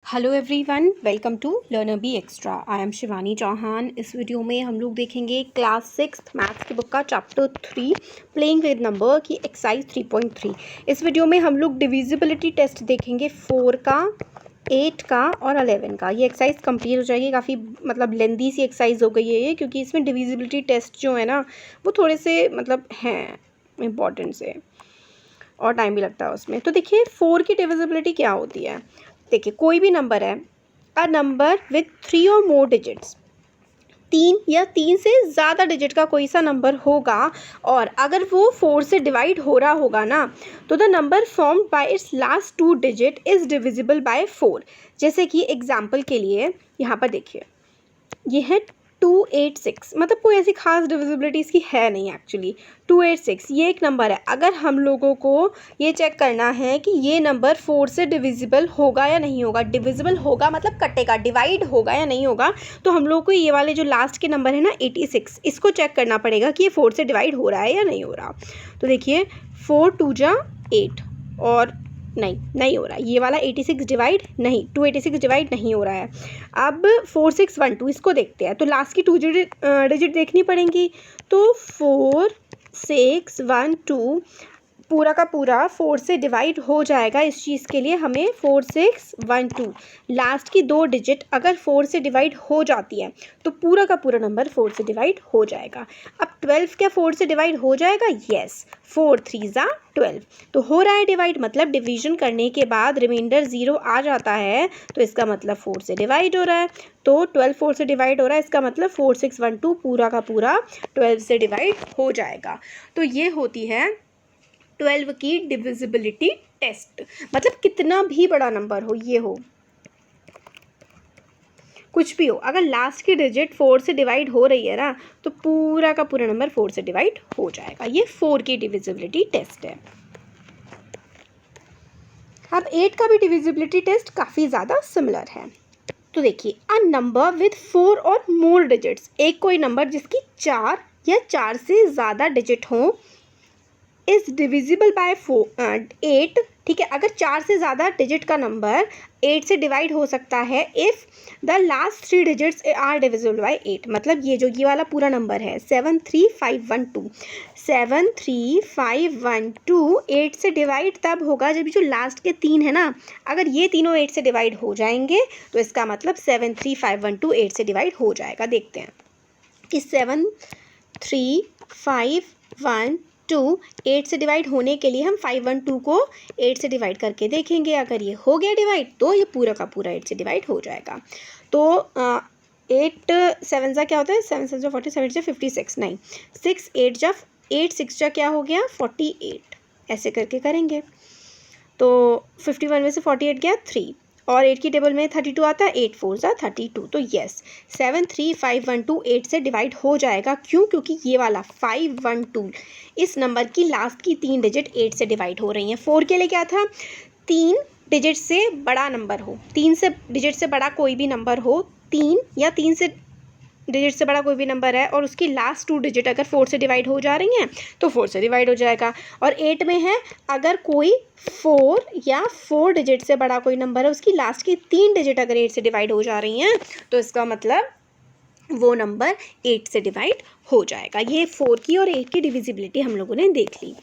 Hello everyone, welcome to learner B extra. I am Shivani Chauhan. इस video में हम लोग देखेंगे क्लास 6 मैथ्स की बुक का चैप्टर 3 प्लेइंग विद नंबर की एक्सरसाइज 3.3। इस वीडियो में हम लोग डिविजिबिलिटी टेस्ट देखेंगे 4 का, 8 का और 11 का। ये एक्सरसाइज कंप्लीट हो जाएगी। काफ़ी लेंदी सी एक्सरसाइज हो गई है ये, क्योंकि इसमें डिविजिबिलिटी टेस्ट जो है ना वो थोड़े से हैं इम्पॉर्टेंट से, और टाइम भी लगता है उसमें। तो देखिए 4 की डिविजिबिलिटी क्या होती है। देखिए कोई भी नंबर है, अ नंबर विथ 3 और मोर डिजिट्स, 3 या 3 से ज़्यादा डिजिट का कोई सा नंबर होगा, और अगर वो 4 से डिवाइड हो रहा होगा ना, तो the number formed by it's last 2 digit is divisible bye 4। जैसे कि एग्जाम्पल के लिए यहाँ पर देखिए, ये है 286, कोई ऐसी खास डिविजिबिलिटी इसकी है नहीं एक्चुअली। 286 ये एक नंबर है। अगर हम लोगों को ये चेक करना है कि ये नंबर 4 से डिविजिबल होगा या नहीं होगा, डिविजिबल होगा मतलब कटेगा, डिवाइड होगा या नहीं होगा, तो हम लोग को ये वाले जो लास्ट के नंबर है ना 86, इसको चेक करना पड़ेगा कि ये 4 से डिवाइड हो रहा है या नहीं हो रहा। तो देखिए 4 2 जा 8, और नहीं हो रहा है ये वाला 86 डिवाइड नहीं, 286 डिवाइड नहीं हो रहा है। अब 4612 इसको देखते हैं, तो लास्ट की 2 डिजिट देखनी पड़ेंगी। तो 4612 पूरा का पूरा 4 से डिवाइड हो जाएगा। इस चीज़ के लिए हमें 4612 लास्ट की 2 डिजिट अगर 4 से डिवाइड हो जाती है तो पूरा का पूरा नंबर 4 से डिवाइड हो जाएगा। अब 12 क्या 4 से डिवाइड हो जाएगा? यस, 4 3 ज़ा 12, तो हो रहा है डिवाइड। मतलब डिवीजन करने के बाद रिमाइंडर 0 आ जाता है, तो इसका मतलब 4 से डिवाइड हो रहा है। तो 12 4 से डिवाइड हो रहा है, इसका मतलब 4612 पूरा का पूरा 12 से डिवाइड हो जाएगा। तो ये होती है 12 की डिविजिबिलिटी टेस्ट। कितना भी बड़ा नंबर हो, ये हो कुछ भी हो, अगर लास्ट की डिजिट 4 से डिवाइड हो रही है ना, तो पूरा का पूरा नंबर 4 से डिवाइड हो जाएगा। ये 4 की डिविजिबिलिटी टेस्ट है। अब 8 का भी डिविजिबिलिटी टेस्ट काफ़ी ज़्यादा सिमिलर है। तो देखिए, अ नंबर विथ 4 और मोर डिजिट्स, एक कोई नंबर जिसकी 4 या 4 से ज़्यादा डिजिट हों, इज़ डिविजिबल बाय 8। ठीक है, अगर 4 से ज़्यादा डिजिट का नंबर 8 से डिवाइड हो सकता है if the last 3 digits are divisible by 8। मतलब ये वाला पूरा नंबर है 73512, 73512 8 से डिवाइड तब होगा जब जो लास्ट के 3 है ना, अगर ये तीनों 8 से डिवाइड हो जाएंगे, तो इसका मतलब 73512 8 से डिवाइड हो जाएगा। देखते हैं कि 73512 8 से डिवाइड होने के लिए हम 512 को 8 से डिवाइड करके देखेंगे। अगर ये हो गया डिवाइड, तो ये पूरा का पूरा 8 से डिवाइड हो जाएगा। तो 8 7 जा क्या होता है, 7 7 जा 40, 7 जा 56, नहीं 6 8 जा 8 6 जा क्या हो गया 48, ऐसे करके करेंगे। तो 51 में से 48 गया 3, और 8 की टेबल में 32 आता है, 8 4 जा 32। तो यस, 73512 8 से डिवाइड हो जाएगा। क्यों? क्योंकि ये वाला 512 इस नंबर की लास्ट की 3 डिजिट 8 से डिवाइड हो रही हैं। 4 के लिए क्या था, 3 डिजिट से बड़ा नंबर हो, 3 से डिजिट से बड़ा कोई भी नंबर हो, 3 या 3 से डिजिट से बड़ा कोई भी नंबर है, और उसकी लास्ट 2 डिजिट अगर 4 से डिवाइड हो जा रही हैं, तो 4 से डिवाइड हो जाएगा। और 8 में है, अगर कोई 4 या 4 डिजिट से बड़ा कोई नंबर है, उसकी लास्ट की 3 डिजिट अगर 8 से डिवाइड हो जा रही हैं, तो इसका मतलब वो नंबर 8 से डिवाइड हो जाएगा। ये 4 की और 8 की डिविजिबिलिटी हम लोगों ने देख ली।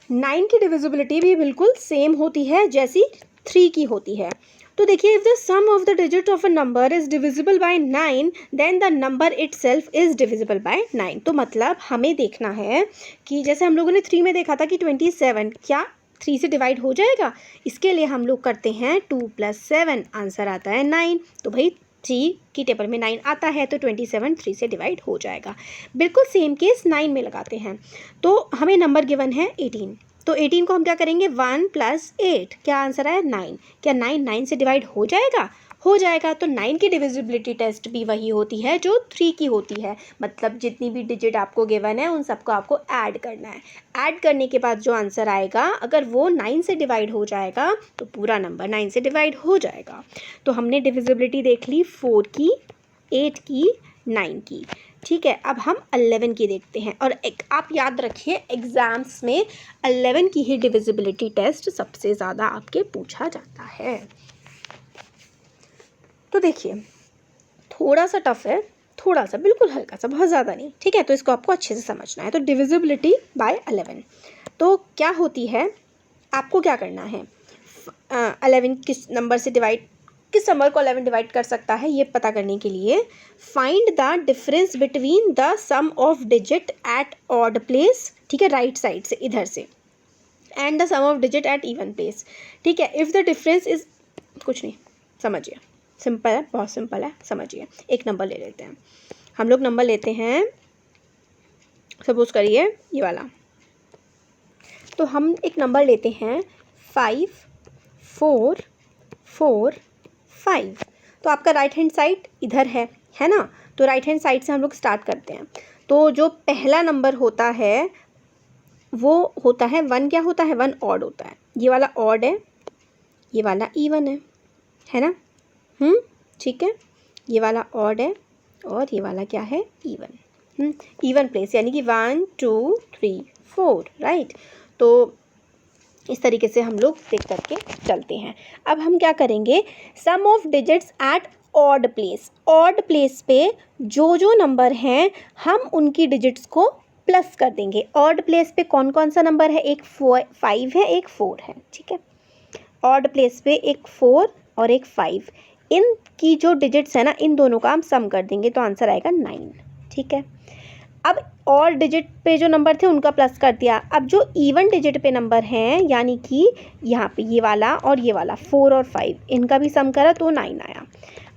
9 की डिविजिबिलिटी भी बिल्कुल सेम होती है जैसी 3 की होती है। तो देखिए, if the sum of the digit of a number is divisible by 9, then the number itself is divisible by 9। तो मतलब हमें देखना है कि जैसे हम लोगों ने 3 में देखा था कि 27 क्या 3 से डिवाइड हो जाएगा। इसके लिए हम लोग करते हैं 2 + 7, आंसर आता है 9। तो भाई 3 की टेबल में 9 आता है, तो 27 3 से डिवाइड हो जाएगा। बिल्कुल सेम केस 9 में लगाते हैं। तो हमें नंबर गिवन है 18, तो 18 को हम क्या करेंगे, 1 + 8, क्या आंसर आया 9। क्या 9 9 से डिवाइड हो जाएगा? हो जाएगा। तो 9 की डिविजिबिलिटी टेस्ट भी वही होती है जो 3 की होती है। मतलब जितनी भी डिजिट आपको गिवन है उन सबको आपको ऐड करना है। ऐड करने के बाद जो आंसर आएगा, अगर वो 9 से डिवाइड हो जाएगा, तो पूरा नंबर 9 से डिवाइड हो जाएगा। तो हमने डिविजिबिलिटी देख ली 4 की, 8 की, 9 की। ठीक है, अब हम 11 की देखते हैं। और एक आप याद रखिए एग्ज़ाम्स में 11 की ही डिविजिबिलिटी टेस्ट सबसे ज़्यादा आपके पूछा जाता है। तो देखिए थोड़ा सा टफ है, थोड़ा सा, बिल्कुल हल्का सा, बहुत ज़्यादा नहीं, ठीक है। तो इसको आपको अच्छे से समझना है। तो डिविजिबिलिटी बाय 11 तो क्या होती है, आपको क्या करना है, 11 किस नंबर से डिवाइड, किस नंबर को 11 डिवाइड कर सकता है ये पता करने के लिए find the difference between the sum of digit at odd place, ठीक है, राइट साइड से इधर से, and the sum of digit at even place, ठीक है। इफ़ द डिफरेंस इज, कुछ नहीं, समझिए, सिंपल है, बहुत सिंपल है, समझिए। एक नंबर ले लेते हैं हम लोग, नंबर लेते हैं, सपोज करिए ये वाला। तो हम एक नंबर लेते हैं 5 4 4 5। तो आपका राइट हैंड साइड इधर है ना। तो राइट हैंड साइड से हम लोग स्टार्ट करते हैं। तो जो पहला नंबर होता है वो होता है 1, क्या होता है, 1 ऑड होता है। ये वाला ऑड है, ये वाला इवन है ना, ठीक है। ये वाला ऑड है और ये वाला क्या है, इवन, इवन प्लेस, यानी कि 1 2 3 4, राइट। तो इस तरीके से हम लोग देख करके चलते हैं। अब हम क्या करेंगे, sum of digits at odd place, odd place पे जो नंबर हैं हम उनकी डिजिट्स को प्लस कर देंगे। ऑड प्लेस पे कौन कौन सा नंबर है, एक 5 है, एक 4 है, ठीक है। ऑड प्लेस पे एक 4 और एक 5, इनकी जो डिजिट्स है ना, इन दोनों का हम सम कर देंगे तो आंसर आएगा 9, ठीक है। अब और डिजिट पे जो नंबर थे उनका प्लस कर दिया। अब जो इवन डिजिट पे नंबर हैं, यानी कि यहाँ पे ये वाला और ये वाला 4 और 5, इनका भी सम करा तो 9 आया।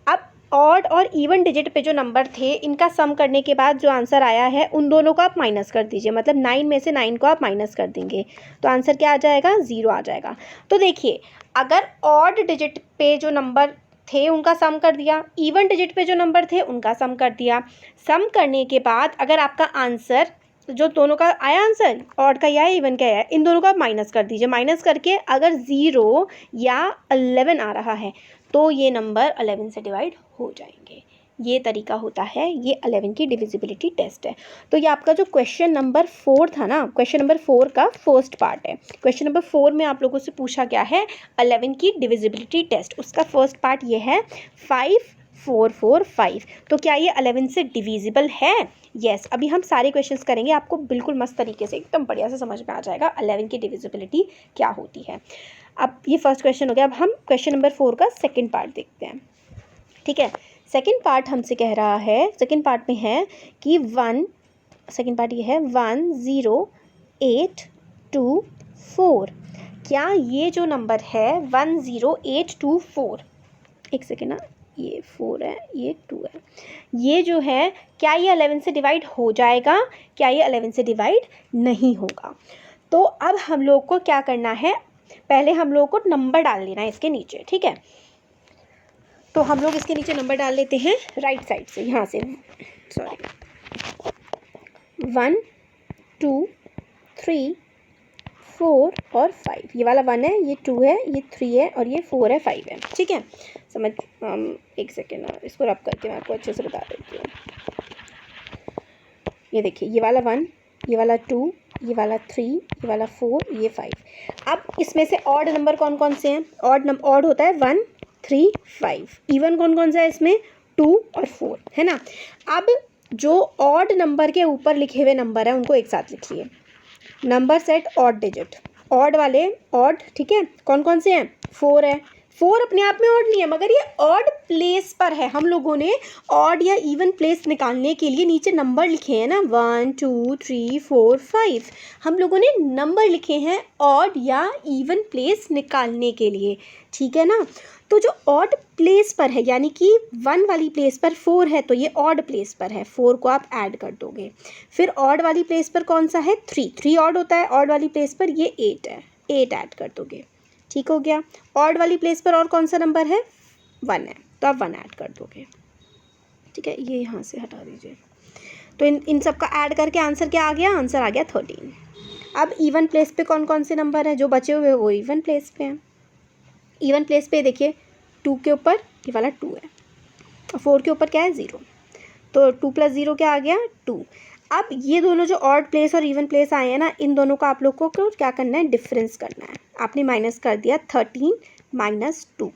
अब ऑड और इवन डिजिट पे जो नंबर थे इनका सम करने के बाद जो आंसर आया है उन दोनों को आप माइनस कर दीजिए, मतलब 9 में से 9 को आप माइनस कर देंगे तो आंसर क्या आ जाएगा, 0 आ जाएगा। तो देखिए अगर ऑड डिजिट पे जो नंबर थे उनका सम कर दिया, इवन डिजिट पे जो नंबर थे उनका सम कर दिया, सम करने के बाद अगर आपका आंसर जो दोनों का आया, आंसर ऑड का या इवन का आया, इन दोनों का आप माइनस कर दीजिए। माइनस करके अगर 0 या 11 आ रहा है तो ये नंबर 11 से डिवाइड हो जाएंगे। ये तरीका होता है, ये 11 की डिविजिबिलिटी टेस्ट है। तो ये आपका जो क्वेश्चन नंबर 4 था ना, क्वेश्चन नंबर 4 का फर्स्ट पार्ट है। क्वेश्चन नंबर 4 में आप लोगों से पूछा गया है 11 की डिविजिबिलिटी टेस्ट, उसका फर्स्ट पार्ट ये है 5 4 4 5। तो क्या ये 11 से डिविजिबल है? यस। अभी हम सारे क्वेश्चंस करेंगे, आपको बिल्कुल मस्त तरीके से एकदम बढ़िया से समझ में आ जाएगा 11 की डिविजिबिलिटी क्या होती है। अब ये फर्स्ट क्वेश्चन हो गया। अब हम क्वेश्चन नंबर 4 का सेकेंड पार्ट देखते हैं, ठीक है। सेकेंड पार्ट हमसे कह रहा है, सेकेंड पार्ट में है कि सेकेंड पार्ट ये है 1 0 8 2 4। क्या ये जो नंबर है 1 0 8 2 4, एक सेकेंड ना, ये 4 है, ये 2 है, ये जो है क्या ये 11 से डिवाइड हो जाएगा? क्या ये 11 से डिवाइड नहीं होगा? तो अब हम लोग को क्या करना है, पहले हम लोग को नंबर डाल लेना है इसके नीचे, ठीक है। तो हम लोग इसके नीचे नंबर डाल लेते हैं राइट साइड से, यहाँ से, सॉरी, 1 2 3 4 और 5। ये वाला 1 है, ये 2 है, ये 3 है और ये 4 है, 5 है, ठीक है। समझ, एक सेकेंड ना, इसको रब करके मैं आपको अच्छे से बता देती हूँ। ये देखिए, ये वाला 1, ये वाला 2, ये वाला 3, ये वाला 4, ये 5। अब इसमें से ऑड नंबर कौन कौन से हैं? ऑड होता है 1 3 5। इवन कौन कौन सा है इसमें? 2 और 4, है ना। अब जो ऑड नंबर के ऊपर लिखे हुए नंबर हैं उनको एक साथ लिखिए, number set odd digit, odd वाले ऑड, ठीक है। कौन कौन से हैं? 4 है, 4 अपने आप में ऑड नहीं है मगर ये ऑड प्लेस पर है। हम लोगों ने ऑड या इवन प्लेस निकालने के लिए नीचे नंबर लिखे हैं ना, 1 2 3 4 5। हम लोगों ने नंबर लिखे हैं ऑड या इवन प्लेस निकालने के लिए, ठीक है ना। तो जो ऑड प्लेस पर है, यानी कि 1 वाली प्लेस पर 4 है तो ये ऑड प्लेस पर है, 4 को आप ऐड कर दोगे। फिर ऑड वाली प्लेस पर कौन सा है? 3 ऑड होता है ऑड वाली प्लेस पर, ये 8 है, 8 ऐड कर दोगे, ठीक हो गया। ऑड वाली प्लेस पर और कौन सा नंबर है? 1 है, तो आप 1 ऐड कर दोगे, ठीक है। ये यहाँ से हटा दीजिए। तो इन सब का ऐड करके आंसर क्या आ गया? आंसर आ गया 13। अब इवन प्लेस पे कौन कौन से नंबर हैं? जो बचे हुए वो इवन प्लेस पे हैं। इवन प्लेस पे देखिए 2 के ऊपर ये वाला 2 है और 4 के ऊपर क्या है? 0। तो 2 + 0 क्या आ गया 2। अब ये दोनों जो ऑड प्लेस और इवन प्लेस आए हैं ना, इन दोनों का आप लोग को क्या करना है, डिफरेंस करना है। आपने माइनस कर दिया 13 - 2,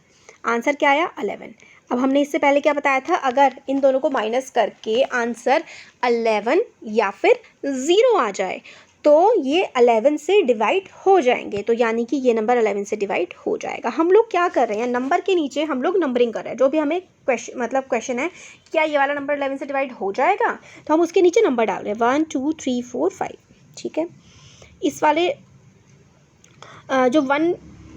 आंसर क्या आया 11। अब हमने इससे पहले क्या बताया था, अगर इन दोनों को माइनस करके आंसर 11 या फिर 0 आ जाए तो ये 11 से डिवाइड हो जाएंगे। तो यानी कि ये नंबर 11 से डिवाइड हो जाएगा। हम लोग क्या कर रहे हैं, नंबर के नीचे हम लोग नंबरिंग कर रहे हैं। जो भी हमें क्वेश्चन है, क्या ये वाला नंबर 11 से डिवाइड हो जाएगा, तो हम उसके नीचे नंबर डाल रहे हैं 1 2 3 4 5। ठीक है, इस वाले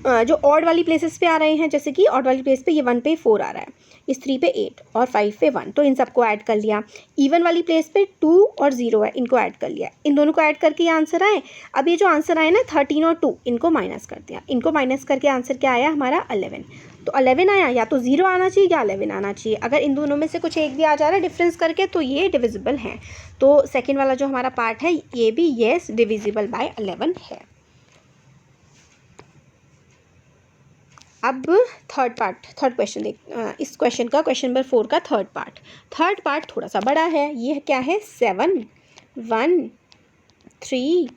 जो ऑड वाली प्लेसेस पे आ रहे हैं, जैसे कि ऑड वाली प्लेस पे ये 1 पे 4 आ रहा है, इस 3 पे 8 और 5 पे 1, तो इन सबको ऐड कर लिया। इवन वाली प्लेस पे 2 और 0 है, इनको ऐड कर लिया। इन दोनों को ऐड करके ये आंसर आए। अब ये जो आंसर आए ना 13 और 2, इनको माइनस कर दिया। इनको माइनस करके आंसर क्या आया हमारा 11। तो 11 आया, या तो 0 आना चाहिए या 11 आना चाहिए। अगर इन दोनों में से कुछ एक भी आ जा रहा है डिफरेंस करके, तो ये डिविजिबल है। तो सेकेंड वाला जो हमारा पार्ट है ये भी येस डिविजिबल बाय 11 है। अब थर्ड क्वेश्चन इस क्वेश्चन का, क्वेश्चन नंबर 4 का थर्ड पार्ट थोड़ा सा बड़ा है। ये क्या है, 7 1 3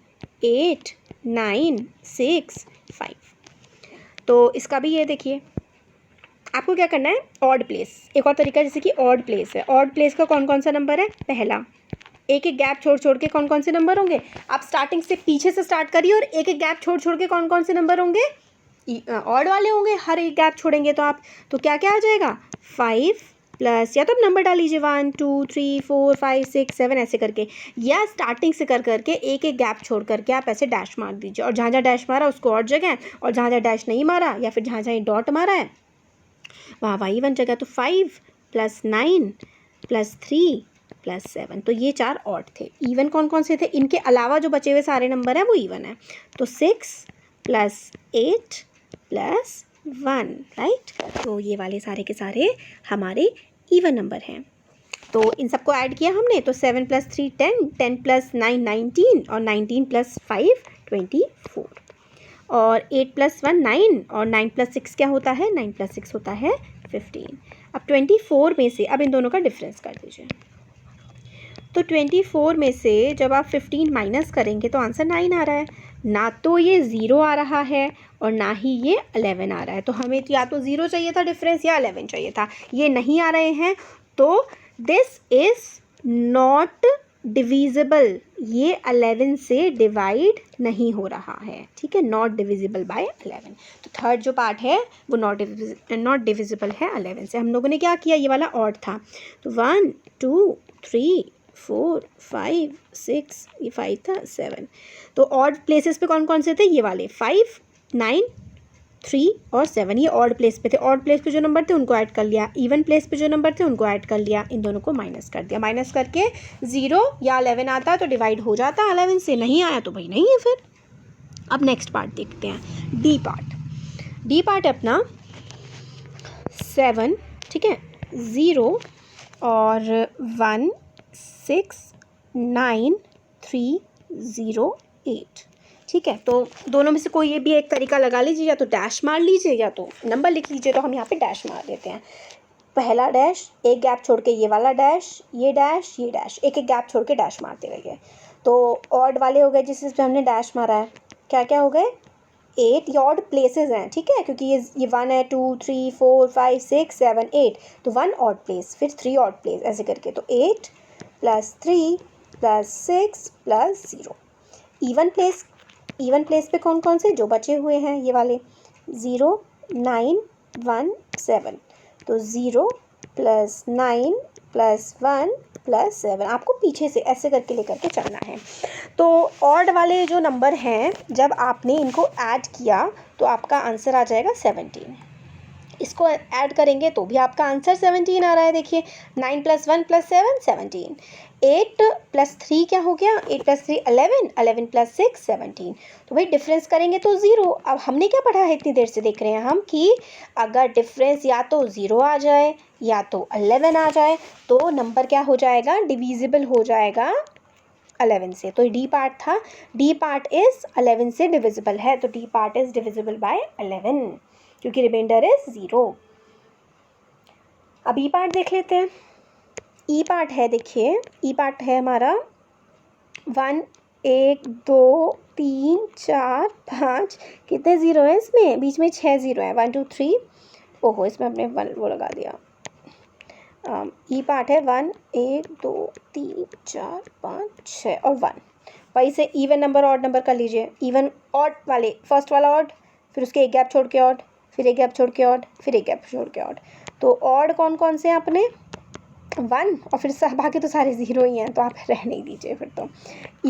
8 9 6 5। तो इसका भी ये देखिए, आपको क्या करना है, ऑड प्लेस। एक और तरीका जैसे कि ऑड प्लेस है, ऑड प्लेस का कौन कौन सा नंबर है, पहला। एक एक गैप छोड़ के कौन कौन से नंबर होंगे, आप स्टार्टिंग से पीछे से स्टार्ट करिए और एक एक गैप छोड़ के कौन कौन से नंबर होंगे, ऑड वाले होंगे। हर एक गैप छोड़ेंगे तो आप, तो क्या क्या आ जाएगा 5 प्लस, या तो आप नंबर डाल लीजिए 1 2 3 4 5 6 7 ऐसे करके, या स्टार्टिंग से करके एक एक गैप छोड़ करके आप ऐसे डैश मार दीजिए। और जहाँ जहाँ डैश मारा उसको ऑड जगह, और जहाँ जहाँ डैश नहीं मारा या फिर जहाँ जहाँ डॉट मारा है वहाँ वहाँ इवन जगह। तो 5 + 9 + 3 + 7, तो ये 4 ऑड थे। इवन कौन कौन से थे, इनके अलावा जो बचे हुए सारे नंबर हैं वो इवन है। तो 6 + 8 + 1, राइट। तो ये वाले सारे के सारे हमारे इवन नंबर हैं। तो इन सबको ऐड किया हमने, तो 7 + 3 10, 10 + 9 19, और 19 + 5 24, और 8 + 1 9, और 9 + 6 क्या होता है, 9 + 6 होता है 15। अब 24 में से अब इन दोनों का डिफरेंस कर दीजिए। तो 24 में से जब आप 15 माइनस करेंगे तो आंसर 9 आ रहा है। ना तो ये 0 आ रहा है और ना ही ये 11 आ रहा है। तो हमें या तो 0 चाहिए था डिफरेंस या 11 चाहिए था, ये नहीं आ रहे हैं। तो दिस इज़ नॉट डिविजिबल, ये 11 से डिवाइड नहीं हो रहा है। ठीक है, नॉट डिविजिबल बाय 11। तो थर्ड जो पार्ट है वो नॉट डिविजिबल है 11 से। हम लोगों ने क्या किया, ये वाला ऑड था, तो 1 2 3 4 5 6, ये 5 था 7। तो ऑड प्लेसेस पे कौन कौन से थे, ये वाले 5 9 3 और 7, ये ऑड प्लेस पे थे। ऑड प्लेस पे जो नंबर थे उनको ऐड कर लिया, इवन प्लेस पे जो नंबर थे उनको ऐड कर लिया, इन दोनों को माइनस कर दिया। माइनस करके 0 या 11 आता तो डिवाइड हो जाता, 11 से नहीं आया तो भाई नहीं है फिर। अब नेक्स्ट पार्ट देखते हैं, डी पार्ट है अपना 7, ठीक है, 0 और 1 6 9 3 0 8। ठीक है, तो दोनों में से कोई ये भी एक तरीका लगा लीजिए, या तो डैश मार लीजिए या तो नंबर लिख लीजिए। तो हम यहाँ पे डैश मार देते हैं, पहला डैश, एक गैप छोड़ के ये वाला डैश, ये डैश, ये डैश, एक एक गैप छोड़ के डैश मारते रहिए। तो ऑड वाले हो गए जिस पे हमने डैश मारा है, क्या क्या हो गए 8, ये ऑड प्लेसेस हैं। ठीक है, क्योंकि ये 1 है 2 3 4 5 6 7 8, तो 1 ऑड प्लेस, फिर 3 ऑड प्लेस ऐसे करके। तो 8 + 3 + 6 + 0। इवन प्लेस पे कौन कौन से जो बचे हुए हैं, ये वाले 0 9 1 7, तो 0 + 9 + 1 + 7, आपको पीछे से ऐसे करके लेकर के चलना है। तो ऑड वाले जो नंबर हैं जब आपने इनको ऐड किया तो आपका आंसर आ जाएगा 17। इसको ऐड करेंगे तो भी आपका आंसर 17 आ रहा है। देखिए 9 + 1 + 7 17, 8 + 3 क्या हो गया, 8 + 3 11, 11 + 6 17। तो भाई डिफरेंस करेंगे तो 0। अब हमने क्या पढ़ा है, इतनी देर से देख रहे हैं हम कि अगर डिफरेंस या तो 0 आ जाए या तो 11 आ जाए तो नंबर क्या हो जाएगा, डिविजिबल हो जाएगा 11 से। तो डी पार्ट था, डी पार्ट इज़ 11 से डिविजिबल है, तो D part is divisible bye 11 क्योंकि रिमाइंडर इज 0। अब ई पार्ट देख लेते हैं। ई पार्ट है, देखिए ई पार्ट है हमारा 1 1 2 3 4 5, कितने ज़ीरो है इसमें, बीच में 6 ज़ीरो है, 1 2 3, ओहो इसमें हमने वो लगा दिया। ई पार्ट है 1 1 2 3 4 5 6 और 1। वही से इवन नंबर ऑड नंबर कर लीजिए, इवन ऑड वाले फर्स्ट वाला ऑड, फिर उसके एक गैप छोड़ के ऑड, फिर एक गैप छोड़ के ऑड, फिर एक गैप छोड़ के ऑड। तो ऑड कौन कौन से हैं अपने, 1, और फिर बाकी तो सारे ज़ीरो ही हैं, तो आप रहने ही दीजिए फिर। तो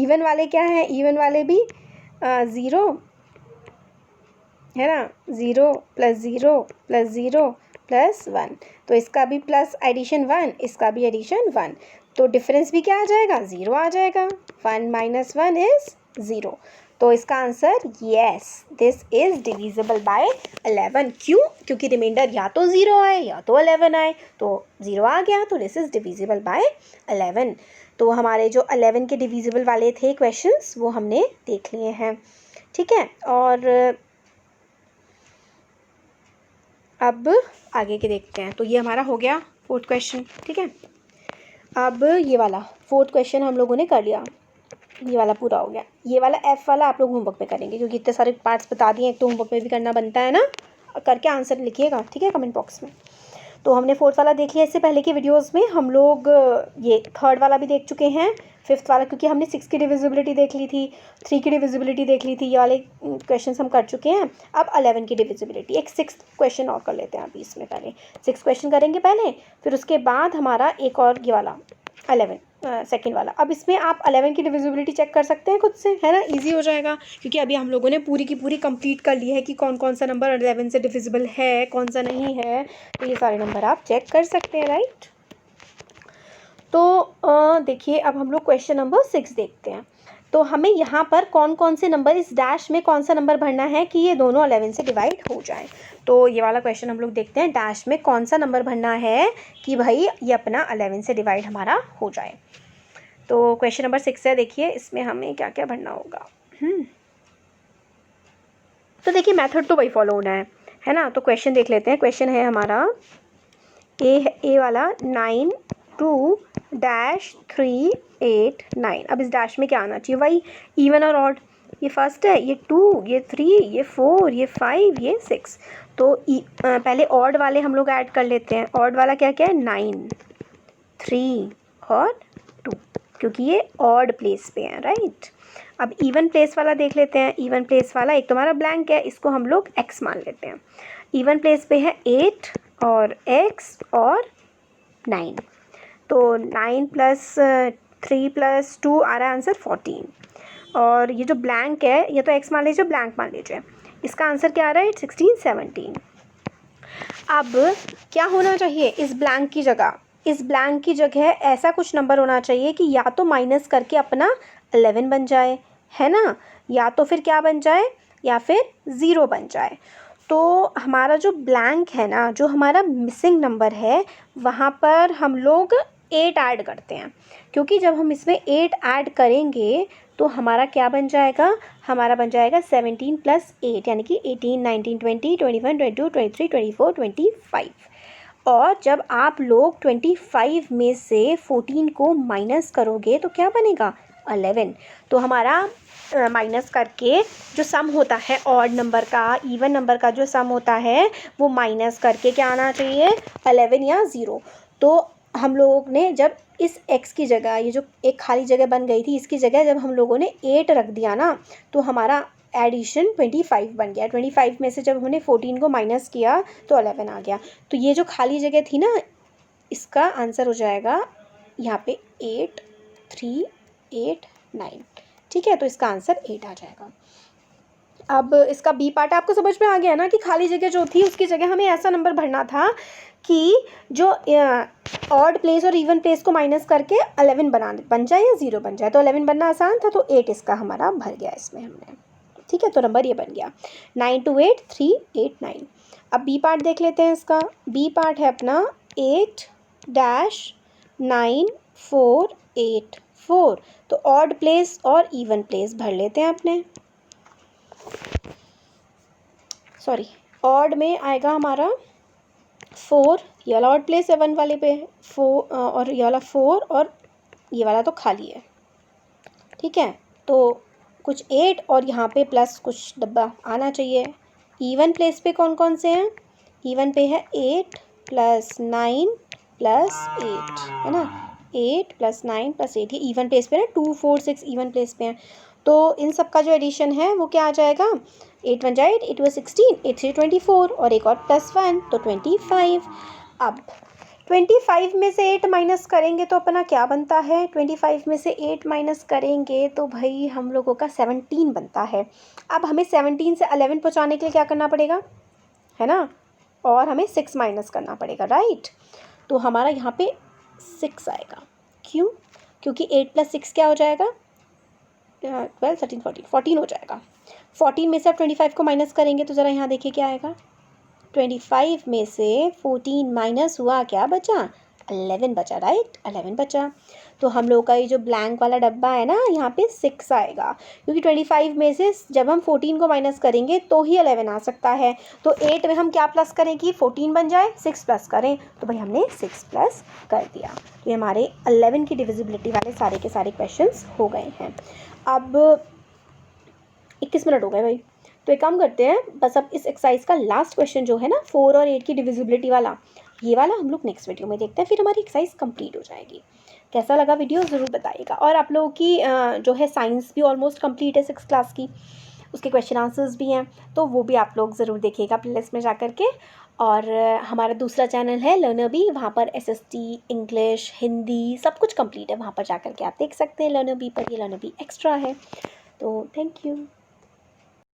इवन वाले क्या हैं, इवन वाले भी 0 है ना, 0 प्लस 0 प्लस 0 प्लस 1, तो इसका भी प्लस एडिशन 1, इसका भी एडिशन 1, तो डिफरेंस भी क्या आ जाएगा, 0 आ जाएगा। 1 माइनस 1 इज़ 0, तो इसका answer yes, this is divisible bye 11। क्यों, क्योंकि रिमाइंडर या तो 0 आए या तो 11 आए, तो 0 आ गया, तो दिस इज़ डिविजिबल बाय 11। तो हमारे जो 11 के डिविजिबल वाले थे क्वेश्चंस वो हमने देख लिए हैं, ठीक है। और अब आगे के देखते हैं। तो ये हमारा हो गया 4th क्वेश्चन, ठीक है। अब ये वाला 4th क्वेश्चन हम लोगों ने कर लिया, ये वाला पूरा हो गया। ये वाला F वाला आप लोग होमवर्क में करेंगे, क्योंकि इतने सारे पार्ट्स बता दिए, एक तो होमवर्क में भी करना बनता है ना, करके आंसर लिखिएगा, ठीक है, कमेंट बॉक्स में। तो हमने 4th वाला देख लिया। इससे पहले की वीडियोस में हम लोग ये 3rd वाला भी देख चुके हैं, 5th वाला, क्योंकि हमने 6 की डिविजिबिलिटी देख ली थी, 3 की डिविजिबिलिटी देख ली थी, ये वाले क्वेश्चन हम कर चुके हैं। अब 11 की डिविजिबिलिटी, एक 6th क्वेश्चन और कर लेते हैं अभी इसमें। पहले 6 क्वेश्चन करेंगे पहले, फिर उसके बाद हमारा एक और ये वाला 11 सेकेंड वाला। अब इसमें आप 11 की डिविजिबिलिटी चेक कर सकते हैं खुद से, है ना, इजी हो जाएगा, क्योंकि अभी हम लोगों ने पूरी की पूरी कंप्लीट कर ली है कि कौन कौन सा नंबर 11 से डिविजिबल है, कौन सा नहीं है। तो ये सारे नंबर आप चेक कर सकते हैं, राइट। तो देखिए अब हम लोग क्वेश्चन नंबर 6 देखते हैं। तो हमें यहाँ पर कौन कौन से नंबर, इस डैश में कौन सा नंबर भरना है कि ये दोनों 11 से डिवाइड हो जाए। तो ये वाला क्वेश्चन हम लोग देखते हैं, डैश में कौन सा नंबर भरना है कि भाई ये अपना 11 से डिवाइड हमारा हो जाए। तो क्वेश्चन नंबर 6 है, देखिए इसमें हमें क्या क्या भरना होगा। तो देखिए मेथड तो वही फॉलो होना है ना। तो क्वेश्चन देख लेते हैं। क्वेश्चन है हमारा ए वाला 9 2 डैश 3 8 9। अब इस डैश में क्या आना चाहिए, वही इवन और ऑड। ये फर्स्ट है, ये 2, ये 3, ये 4, ये 5, ये 6। तो पहले ऑड वाले हम लोग ऐड कर लेते हैं। ऑड वाला क्या क्या है, 9 3 और 2, क्योंकि ये ऑड प्लेस पे है, राइट। अब इवन प्लेस वाला देख लेते हैं। इवन प्लेस वाला एक तो हमारा ब्लैंक है, इसको हम लोग x मान लेते हैं। इवन प्लेस पे है 8 और x और 9, तो 9 प्लस 3 प्लस 2 आ रहा है आंसर 14। और ये जो ब्लैंक है ये तो x मान लीजिए, ब्लैंक मान लीजिए, इसका आंसर क्या आ रहा है 16 17। अब क्या होना चाहिए इस ब्लैंक की जगह, इस ब्लैंक की जगह ऐसा कुछ नंबर होना चाहिए कि या तो माइनस करके अपना 11 बन जाए, है ना, या तो फिर क्या बन जाए, या फिर 0 बन जाए। तो हमारा जो ब्लैंक है ना, जो हमारा मिसिंग नंबर है, वहाँ पर हम लोग 8 ऐड करते हैं, क्योंकि जब हम इसमें 8 ऐड करेंगे तो हमारा क्या बन जाएगा, हमारा बन जाएगा 17 प्लस 8 यानी कि 18 19 20 21 22 23 24 25। और जब आप लोग 25 में से 14 को माइनस करोगे तो क्या बनेगा 11। तो हमारा माइनस करके जो सम होता है ऑड नंबर का, इवन नंबर का जो सम होता है वो माइनस करके क्या आना चाहिए 11 या 0। तो हम लोगों ने जब इस x की जगह, ये जो एक खाली जगह बन गई थी, इसकी जगह जब हम लोगों ने 8 रख दिया ना, तो हमारा एडिशन 25 बन गया। 25 में से जब हमने 14 को माइनस किया तो 11 आ गया। तो ये जो खाली जगह थी ना, इसका आंसर हो जाएगा यहाँ पे 8 3 8 9, ठीक है। तो इसका आंसर 8 आ जाएगा। अब इसका बी पार्ट आपको समझ में आ गया ना, कि खाली जगह जो थी उसकी जगह हमें ऐसा नंबर भरना था कि जो ऑड प्लेस और इवन प्लेस को माइनस करके 11 बन जाए या 0 बन जाए। तो 11 बनना आसान था, तो 8 इसका हमारा भर गया इसमें हमने, ठीक है। तो नंबर ये बन गया 9 2 8 3 8 9। अब बी पार्ट देख लेते हैं इसका। बी पार्ट है अपना 8 डैश 9 4 8 4। तो ऑड प्लेस और इवन प्लेस भर लेते हैं अपने। सॉरी, ऑड में आएगा हमारा 4, ये वाला ऑड प्लेस है 1 वाले पे 4, और ये वाला 4 और ये वाला तो खाली है, ठीक है। तो कुछ 8 और यहाँ पे प्लस कुछ डब्बा आना चाहिए। इवन प्लेस पे कौन कौन से हैं? इवन पे है 8 + 9 + 8, है ना। 8 + 9 + 8, ये इवन प्लेस पे ना 2 4 6 इवन प्लेस पे हैं। तो इन सब का जो एडिशन है वो क्या आ जाएगा? 8 1 8, 8 2 16, 8 3 24 और एक और +1 तो 25। अब 25 में से 8 माइनस करेंगे तो अपना क्या बनता है? 25 में से 8 माइनस करेंगे तो भाई हम लोगों का 17 बनता है। अब हमें 17 से 11 पहुँचाने के लिए क्या करना पड़ेगा, है ना, और हमें 6 माइनस करना पड़ेगा, राइट। तो हमारा यहाँ पे 6 आएगा। क्यों? क्योंकि 8 + 6 क्या हो जाएगा? 12 13 14 14 हो जाएगा। 14 में से आप 25 को माइनस करेंगे तो ज़रा यहाँ देखिए क्या आएगा। 25 में से 14 माइनस हुआ, क्या बचा? 11 बचा, राइट, 11 बचा। तो हम लोग का ये जो ब्लैंक वाला डब्बा है ना, यहाँ पे 6 आएगा, क्योंकि 25 में से जब हम 14 को माइनस करेंगे तो ही 11 आ सकता है। तो 8 में हम क्या प्लस करें कि 14 बन जाए, 6 प्लस करें, तो भाई हमने 6 प्लस कर दिया। तो ये हमारे 11 की डिविजिबिलिटी वाले सारे के सारे क्वेश्चंस हो गए हैं। अब 21 मिनट हो गए भाई, तो एक काम करते हैं, बस अब इस एक्सरसाइज का लास्ट क्वेश्चन जो है ना 4 और 8 की डिविजिबिलिटी वाला, ये वाला हम लोग नेक्स्ट वीडियो में देखते हैं, फिर हमारी एक्सरसाइज कंप्लीट हो जाएगी। कैसा लगा वीडियो ज़रूर बताइएगा। और आप लोगों की जो है साइंस भी ऑलमोस्ट कंप्लीट है 6th क्लास की, उसके क्वेश्चन आंसर्स भी हैं, तो वो भी आप लोग ज़रूर देखिएगा प्लेलिस्ट में जा कर के। और हमारा दूसरा चैनल है लर्नर बी, वहाँ पर SST, इंग्लिश, हिंदी सब कुछ कंप्लीट है, वहाँ पर जा कर के आप देख सकते हैं लर्नर बी पर। ये लर्नर बी एक्स्ट्रा है। तो थैंक यू।